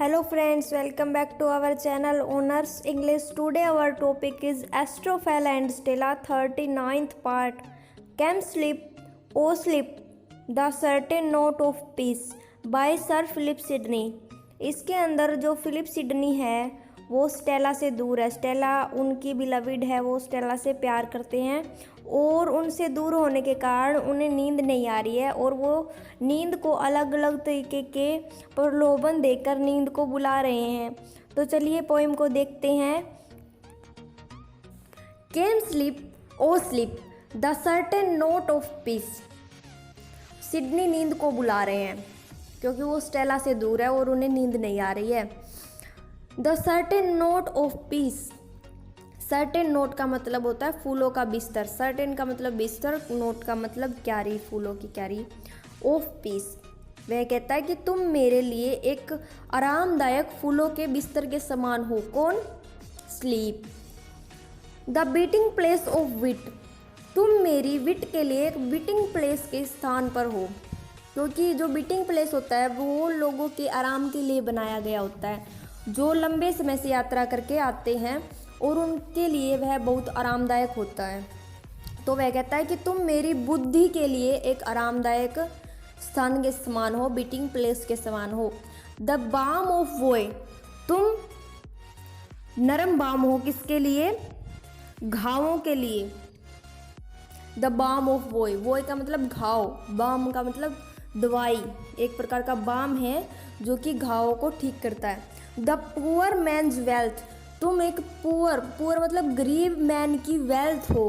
Hello friends, welcome back to our channel Honors English. Today our topic is Astrophel and Stella 39th part. Come sleep, oh sleep, the certain note of peace by Sir Philip Sidney. इसके अंदर जो Philip Sidney है वो Stella से दूर है। Stella उनकी beloved है, वो स्टेला से प्यार करते हैं और उनसे दूर होने के कारण उन्हें नींद नहीं आ रही है और वो नींद को अलग अलग तरीके के प्रलोभन देकर नींद को बुला रहे हैं। तो चलिए पोएम को देखते हैं। Came sleep O sleep the certain knot of peace. Sidney नींद को बुला रहे हैं क्योंकि वो स्टेला से दूर है और उन्हें नींद नहीं आ रही है। The certain knot of piece. Certain note का मतलब होता है फूलों का बिस्तर। सर्टेन का मतलब बिस्तर, नोट का मतलब क्यारी, फूलों की क्यारी। ऑफ पीस, वह कहता है कि तुम मेरे लिए एक आरामदायक फूलों के बिस्तर के समान हो। कौन? Sleep. The baiting place of wit, तुम मेरी विट के लिए एक बीटिंग प्लेस के स्थान पर हो, क्योंकि जो बीटिंग प्लेस होता है वो लोगों के आराम के लिए बनाया गया होता है, जो लंबे समय से यात्रा करके आते हैं और उनके लिए वह बहुत आरामदायक होता है। तो वह कहता है कि तुम मेरी बुद्धि के लिए एक आरामदायक स्थान के समान हो, बीटिंग प्लेस के समान हो। द बाम ऑफ वोए, तुम नरम बाम हो, किसके लिए? घावों के लिए। द बाम ऑफ वोए, वोए का मतलब घाव, बाम का मतलब दवाई, एक प्रकार का बाम है जो कि घावों को ठीक करता है। द पुअर मैन्स वेल्थ, तुम एक पुअर मतलब गरीब मैन की वेल्थ हो,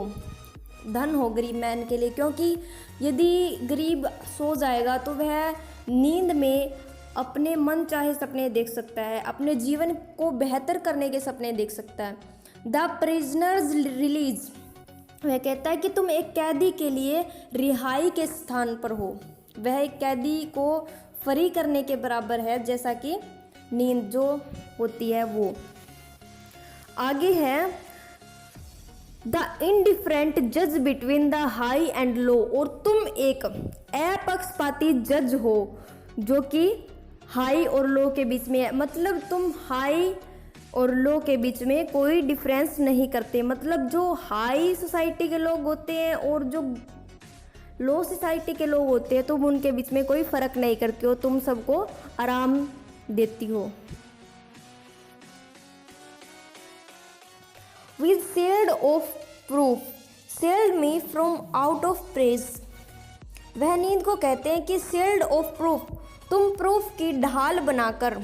धन हो गरीब मैन के लिए, क्योंकि यदि गरीब सो जाएगा तो वह नींद में अपने मन चाहे सपने देख सकता है, अपने जीवन को बेहतर करने के सपने देख सकता है। द प्रिजनर्स रिलीज, वह कहता है कि तुम एक कैदी के लिए रिहाई के स्थान पर हो। वह एक कैदी को फ्री करने के बराबर है, जैसा कि नींद जो होती है वो। आगे है द इनडिफरेंट जज between the high and low, और तुम एक अपक्षपाती जज हो जो कि हाई और लो के बीच में है। मतलब तुम हाई और लो के बीच में कोई डिफरेंस नहीं करते। मतलब जो हाई सोसाइटी के लोग होते हैं और जो लो सोसाइटी के लोग होते हैं तुम उनके बीच में कोई फ़र्क नहीं करते हो, तुम सबको आराम देती हो। With shield of proof, shield me from out of praise, वह नींद को कहते हैं कि shield of proof, तुम प्रूफ की ढाल बनाकर,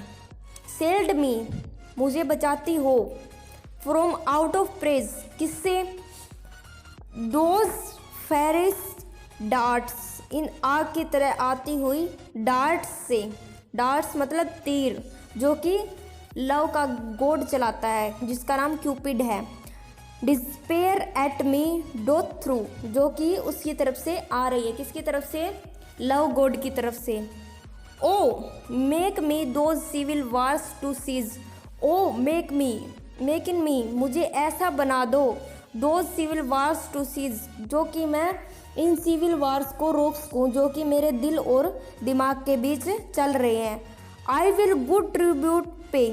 shield me, मुझे बचाती हो, from out of praise, किससे? those fierce darts, इन आग की तरह आती हुई डार्ट्स से। डार्ट्स मतलब तीर, जो कि लव का गोड चलाता है, जिसका नाम क्यूपिड है। डिस्पेयर एट मी डोथ थ्रू, जो कि उसकी तरफ से आ रही है, किसकी तरफ से? लव गॉड की तरफ से। O make me those civil wars to cease, O make in me, मुझे ऐसा बना दो, those civil wars to cease, जो कि मैं इन सिविल वार्स को रोक सकूँ जो कि मेरे दिल और दिमाग के बीच चल रहे हैं। आई विल गुड ट्रिब्यूट पे,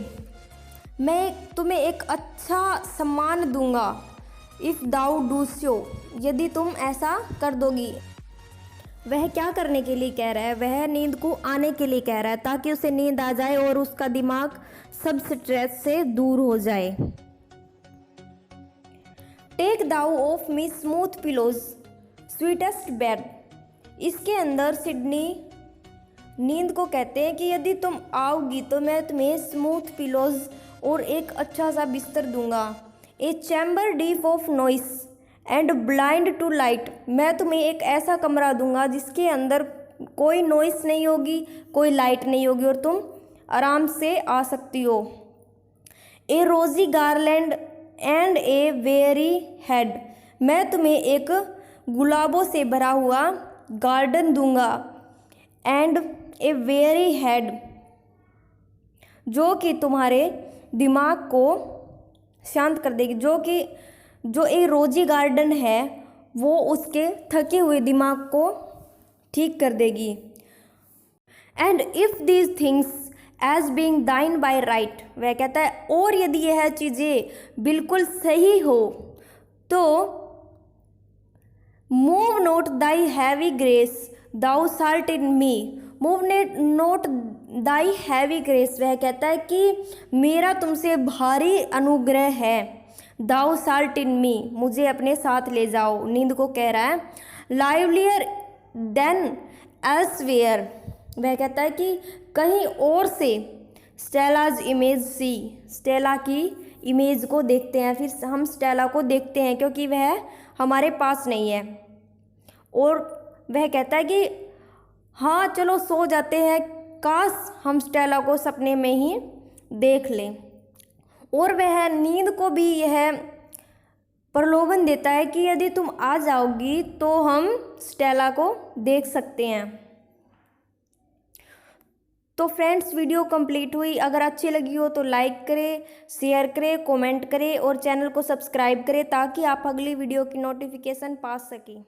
मैं तुम्हें एक अच्छा सम्मान दूंगा। इफ़ दाउ डू सो, यदि तुम ऐसा कर दोगी। वह क्या करने के लिए कह रहा है? वह नींद को आने के लिए कह रहा है, ताकि उसे नींद आ जाए और उसका दिमाग सब स्ट्रेस से दूर हो जाए। Take thou off me smooth pillows sweetest bed, इसके अंदर सिडनी नींद को कहते हैं कि यदि तुम आओगी तो मैं तुम्हें स्मूथ पिलोज और एक अच्छा सा बिस्तर दूंगा। A chamber deep of noise and blind to light, मैं तुम्हें एक ऐसा कमरा दूंगा जिसके अंदर कोई नॉइस नहीं होगी, कोई लाइट नहीं होगी और तुम आराम से आ सकती हो। ए रोजी garland and a very head, मैं तुम्हें एक गुलाबों से भरा हुआ गार्डन दूंगा। एंड ए वेरी हेड, जो कि तुम्हारे दिमाग को शांत कर देगी, जो एक रोजी गार्डन है वो उसके थके हुए दिमाग को ठीक कर देगी। And if these things as being thine by right, वह कहता है और यदि यह चीज़ें बिल्कुल सही हो तो move not thy heavy grace thou shalt in me, move not thy heavy grace, वह कहता है कि मेरा तुमसे भारी अनुग्रह है, दाउ साल्ट इन मी, मुझे अपने साथ ले जाओ, नींद को कह रहा है। लाइवलियर देन एल्सवेयर, वह कहता है कि कहीं और से स्टेलाज इमेज सी, स्टेला की इमेज को देखते हैं, फिर हम स्टेला को देखते हैं क्योंकि वह हमारे पास नहीं है। और वह कहता है कि हाँ चलो सो जाते हैं, काश हम स्टेला को सपने में ही देख लें। और वह नींद को भी यह प्रलोभन देता है कि यदि तुम आ जाओगी तो हम स्टेला को देख सकते हैं। तो फ्रेंड्स वीडियो कंप्लीट हुई, अगर अच्छी लगी हो तो लाइक करें, शेयर करें, कमेंट करें और चैनल को सब्सक्राइब करें ताकि आप अगली वीडियो की नोटिफिकेशन पा सकें।